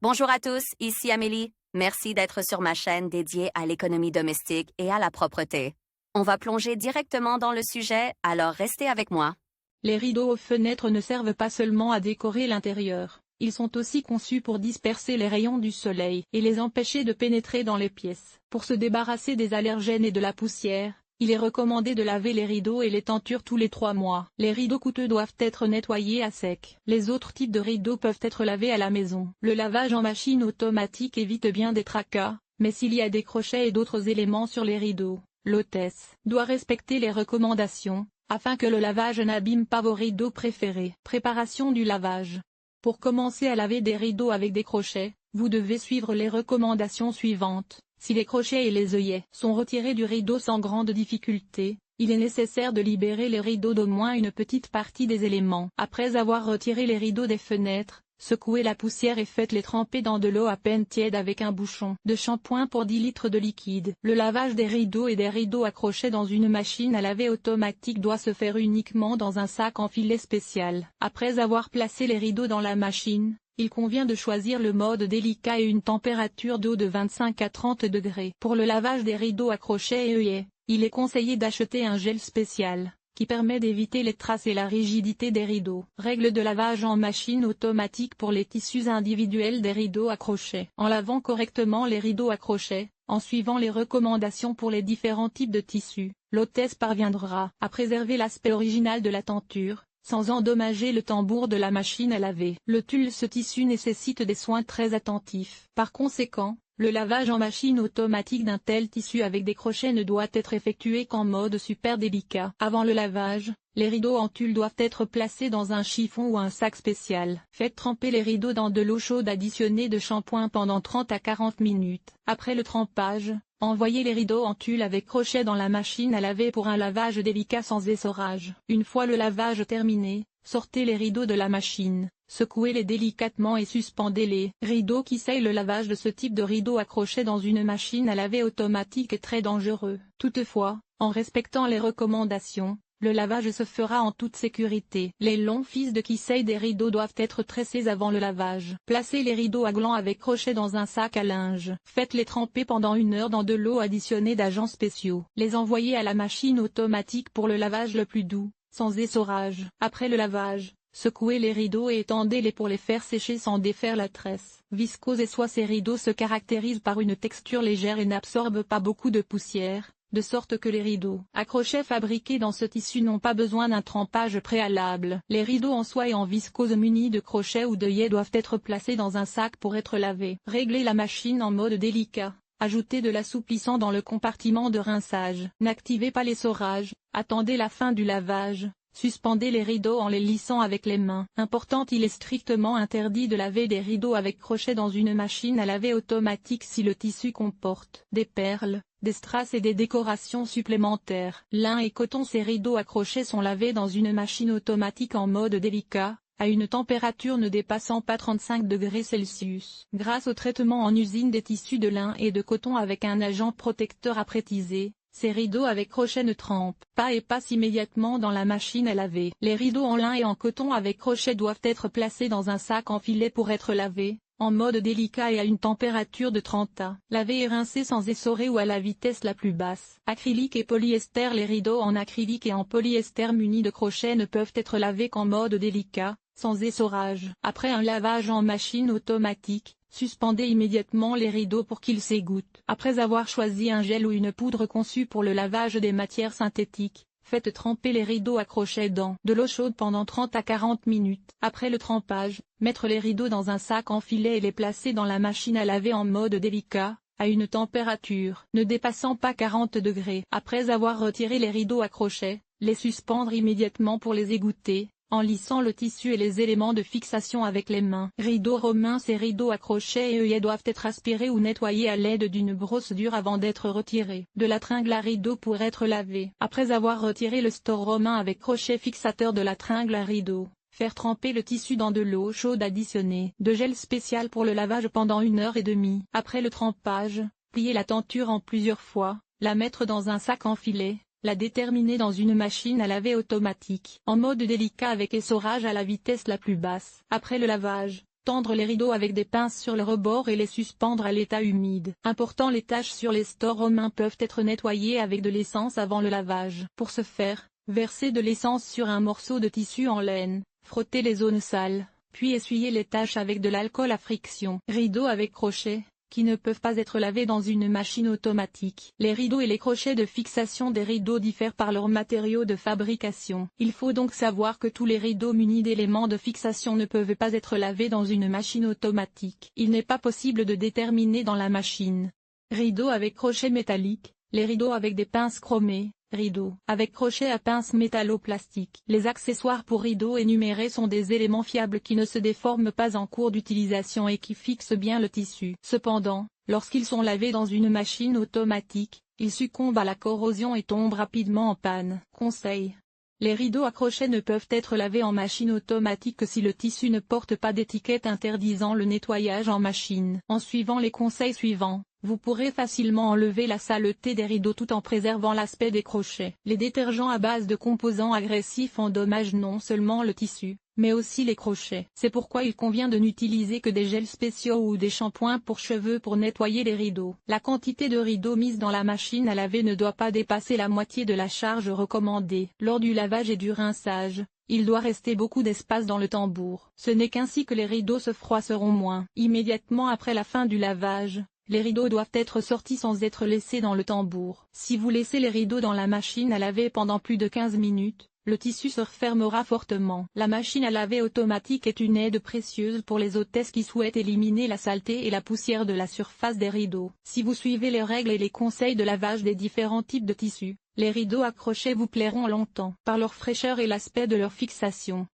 Bonjour à tous, ici Amélie. Merci d'être sur ma chaîne dédiée à l'économie domestique et à la propreté. On va plonger directement dans le sujet, alors restez avec moi. Les rideaux aux fenêtres ne servent pas seulement à décorer l'intérieur, ils sont aussi conçus pour disperser les rayons du soleil et les empêcher de pénétrer dans les pièces. Pour se débarrasser des allergènes et de la poussière, il est recommandé de laver les rideaux et les tentures tous les 3 mois. Les rideaux coûteux doivent être nettoyés à sec. Les autres types de rideaux peuvent être lavés à la maison. Le lavage en machine automatique évite bien des tracas, mais s'il y a des crochets et d'autres éléments sur les rideaux, l'hôtesse doit respecter les recommandations, afin que le lavage n'abîme pas vos rideaux préférés. Préparation du lavage. Pour commencer à laver des rideaux avec des crochets, vous devez suivre les recommandations suivantes. Si les crochets et les œillets sont retirés du rideau sans grande difficulté, il est nécessaire de libérer les rideaux d'au moins une petite partie des éléments. Après avoir retiré les rideaux des fenêtres, secouez la poussière et faites-les tremper dans de l'eau à peine tiède avec un bouchon de shampoing pour 10 litres de liquide. Le lavage des rideaux et des rideaux à crochets dans une machine à laver automatique doit se faire uniquement dans un sac en filet spécial. Après avoir placé les rideaux dans la machine, il convient de choisir le mode délicat et une température d'eau de 25 à 30 degrés. Pour le lavage des rideaux à crochets et œillets, il est conseillé d'acheter un gel spécial, qui permet d'éviter les traces et la rigidité des rideaux. Règle de lavage en machine automatique pour les tissus individuels des rideaux à crochets. En lavant correctement les rideaux à crochets, en suivant les recommandations pour les différents types de tissus, l'hôtesse parviendra à préserver l'aspect original de la tenture, sans endommager le tambour de la machine à laver. Le tulle, ce tissu nécessite des soins très attentifs. Par conséquent, le lavage en machine automatique d'un tel tissu avec des crochets ne doit être effectué qu'en mode super délicat. Avant le lavage, les rideaux en tulle doivent être placés dans un chiffon ou un sac spécial. Faites tremper les rideaux dans de l'eau chaude additionnée de shampoing pendant 30 à 40 minutes. Après le trempage, envoyez les rideaux en tulle avec crochet dans la machine à laver pour un lavage délicat sans essorage. Une fois le lavage terminé, sortez les rideaux de la machine, secouez-les délicatement et suspendez-les. Rideaux qui sèillent. Le lavage de ce type de rideau à crochet dans une machine à laver automatique est très dangereux. Toutefois, en respectant les recommandations, le lavage se fera en toute sécurité. Les longs fils de quiseille des rideaux doivent être tressés avant le lavage. Placez les rideaux à gland avec crochet dans un sac à linge. Faites-les tremper pendant 1 heure dans de l'eau additionnée d'agents spéciaux. Les envoyez à la machine automatique pour le lavage le plus doux, sans essorage. Après le lavage, secouez les rideaux et étendez-les pour les faire sécher sans défaire la tresse. Viscose et soie. Ces rideaux se caractérisent par une texture légère et n'absorbent pas beaucoup de poussière, de sorte que les rideaux à crochets fabriqués dans ce tissu n'ont pas besoin d'un trempage préalable. Les rideaux en soie et en viscose munis de crochets ou d'œillets doivent être placés dans un sac pour être lavés. Réglez la machine en mode délicat. Ajoutez de l'assouplissant dans le compartiment de rinçage. N'activez pas l'essorage, attendez la fin du lavage. Suspendez les rideaux en les lissant avec les mains. Important, il est strictement interdit de laver des rideaux avec crochet dans une machine à laver automatique si le tissu comporte des perles, des strass et des décorations supplémentaires. Lin et coton. Ces rideaux à crochet sont lavés dans une machine automatique en mode délicat, à une température ne dépassant pas 35 degrés Celsius. Grâce au traitement en usine des tissus de lin et de coton avec un agent protecteur aprétisé, ces rideaux avec crochet ne trempent pas et passent immédiatement dans la machine à laver. Les rideaux en lin et en coton avec crochet doivent être placés dans un sac en filet pour être lavés, en mode délicat et à une température de 30 à. Laver et rincer sans essorer ou à la vitesse la plus basse. Acrylique et polyester. Les rideaux en acrylique et en polyester munis de crochets ne peuvent être lavés qu'en mode délicat, sans essorage. Après un lavage en machine automatique, suspendez immédiatement les rideaux pour qu'ils s'égouttent. Après avoir choisi un gel ou une poudre conçue pour le lavage des matières synthétiques, faites tremper les rideaux à crochet dans de l'eau chaude pendant 30 à 40 minutes. Après le trempage, mettre les rideaux dans un sac en filet et les placer dans la machine à laver en mode délicat, à une température ne dépassant pas 40 degrés. Après avoir retiré les rideaux à crochet, les suspendre immédiatement pour les égoutter, en lissant le tissu et les éléments de fixation avec les mains. Rideaux romains. Ces rideaux à crochets et œillets doivent être aspirés ou nettoyés à l'aide d'une brosse dure avant d'être retirés de la tringle à rideau pour être lavés. Après avoir retiré le store romain avec crochet fixateur de la tringle à rideau, faire tremper le tissu dans de l'eau chaude additionnée de gel spécial pour le lavage pendant 1 heure et demie. Après le trempage, plier la tenture en plusieurs fois, la mettre dans un sac en filet, la déterminer dans une machine à laver automatique, en mode délicat avec essorage à la vitesse la plus basse. Après le lavage, Tendre les rideaux avec des pinces sur le rebord et les suspendre à l'état humide. Important, les taches sur les stores romains peuvent être nettoyées avec de l'essence avant le lavage. Pour ce faire, versez de l'essence sur un morceau de tissu en laine, frottez les zones sales, puis essuyez les taches avec de l'alcool à friction. Rideaux avec crochets, qui ne peuvent pas être lavés dans une machine automatique. Les rideaux et les crochets de fixation des rideaux diffèrent par leurs matériaux de fabrication. Il faut donc savoir que tous les rideaux munis d'éléments de fixation ne peuvent pas être lavés dans une machine automatique. Il n'est pas possible de déterminer dans la machine. Rideaux avec crochets métalliques, les rideaux avec des pinces chromées. Rideaux avec crochet à pince métallo-plastique. Les accessoires pour rideaux énumérés sont des éléments fiables qui ne se déforment pas en cours d'utilisation et qui fixent bien le tissu. Cependant, lorsqu'ils sont lavés dans une machine automatique, ils succombent à la corrosion et tombent rapidement en panne. Conseil: les rideaux à crochet ne peuvent être lavés en machine automatique que si le tissu ne porte pas d'étiquette interdisant le nettoyage en machine. En suivant les conseils suivants, vous pourrez facilement enlever la saleté des rideaux tout en préservant l'aspect des crochets. Les détergents à base de composants agressifs endommagent non seulement le tissu, mais aussi les crochets. C'est pourquoi il convient de n'utiliser que des gels spéciaux ou des shampoings pour cheveux pour nettoyer les rideaux. La quantité de rideaux mise dans la machine à laver ne doit pas dépasser la moitié de la charge recommandée. Lors du lavage et du rinçage, il doit rester beaucoup d'espace dans le tambour. Ce n'est qu'ainsi que les rideaux se froisseront moins. Immédiatement après la fin du lavage, les rideaux doivent être sortis sans être laissés dans le tambour. Si vous laissez les rideaux dans la machine à laver pendant plus de 15 minutes, le tissu se refermera fortement. La machine à laver automatique est une aide précieuse pour les hôtesses qui souhaitent éliminer la saleté et la poussière de la surface des rideaux. Si vous suivez les règles et les conseils de lavage des différents types de tissus, les rideaux à crochet vous plairont longtemps par leur fraîcheur et l'aspect de leur fixation.